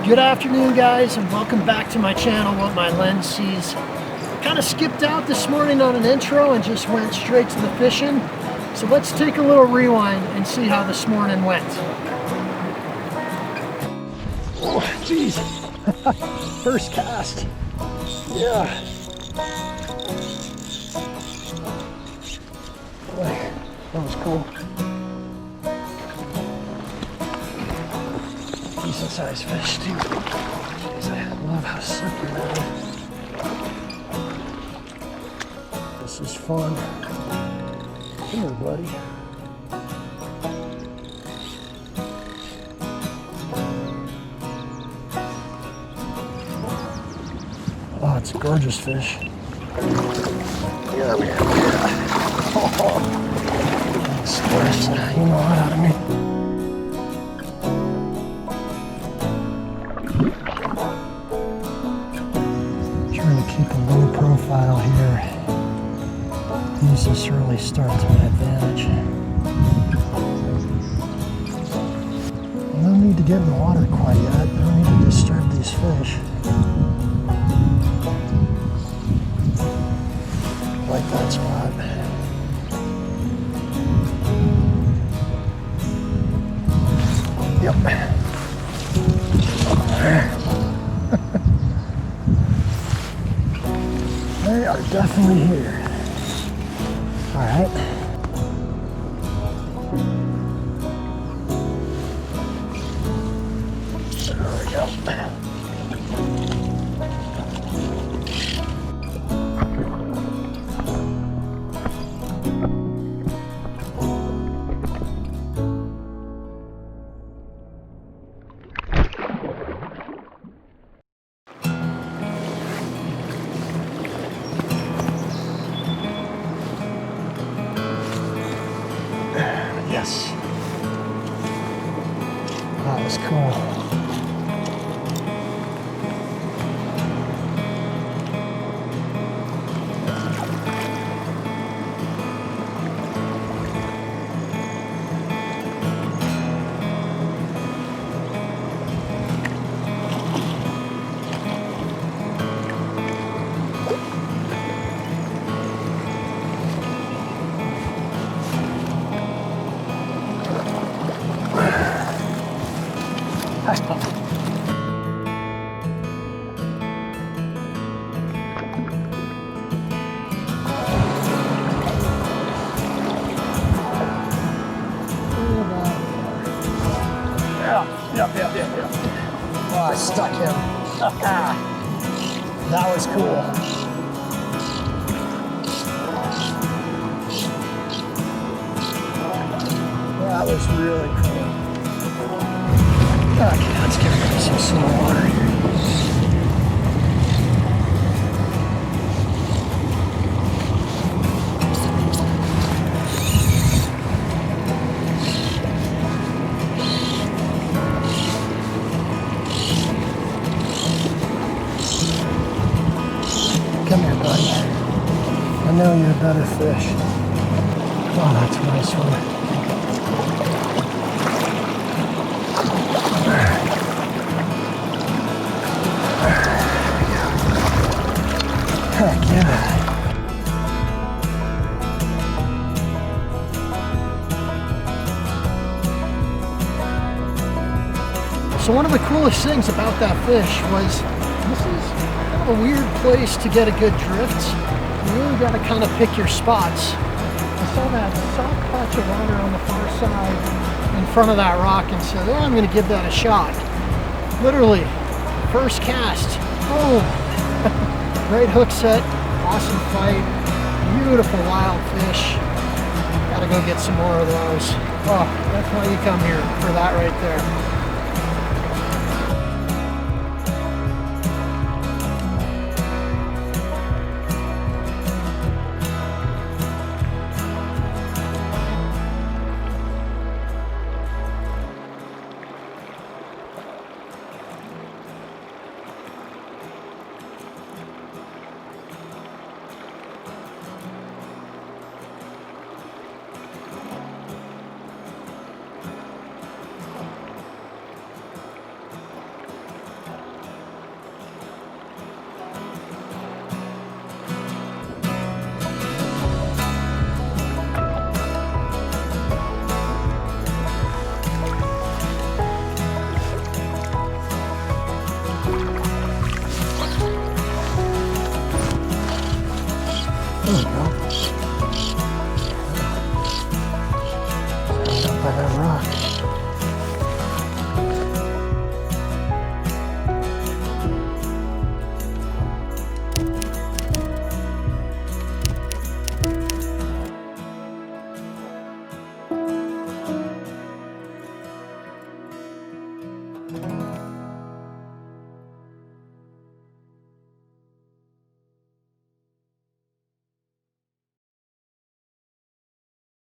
Good afternoon, guys, and welcome back to my channel, What My Lens Sees. Kind of skipped out this morning on an intro and just went straight to the fishing. So let's take a little rewind and see how this morning went. Oh, geez. First cast. Yeah. Boy, that was cool. Decent sized fish too. Jeez, I love how slippery that is. This is fun. Come here, buddy. Oh, it's a gorgeous fish. Yeah, man. Oh, squares the hell out of me. Keep a low profile here. Use this early start to my advantage. No need to get in the water quite yet. No need to disturb these fish. I like that spot. Yep. They are definitely here. All right. There we go. Yes. That was cool. Yeah. Oh, I stuck him. That was cool. That was really cool. Okay, let's get rid of some slow water here. Come here, buddy. I know you're a better fish. Oh, that's a nice one. Heck yeah. So one of the coolest things about that fish was this is kind of a weird place to get a good drift. You really got to kind of pick your spots. I saw that soft patch of water on the far side in front of that rock and said, oh, I'm going to give that a shot. Literally, first cast. Boom. Great hook set. Awesome fight. Beautiful wild fish. Got to go get some more of those. Oh, that's why you come here, for that right there. uh,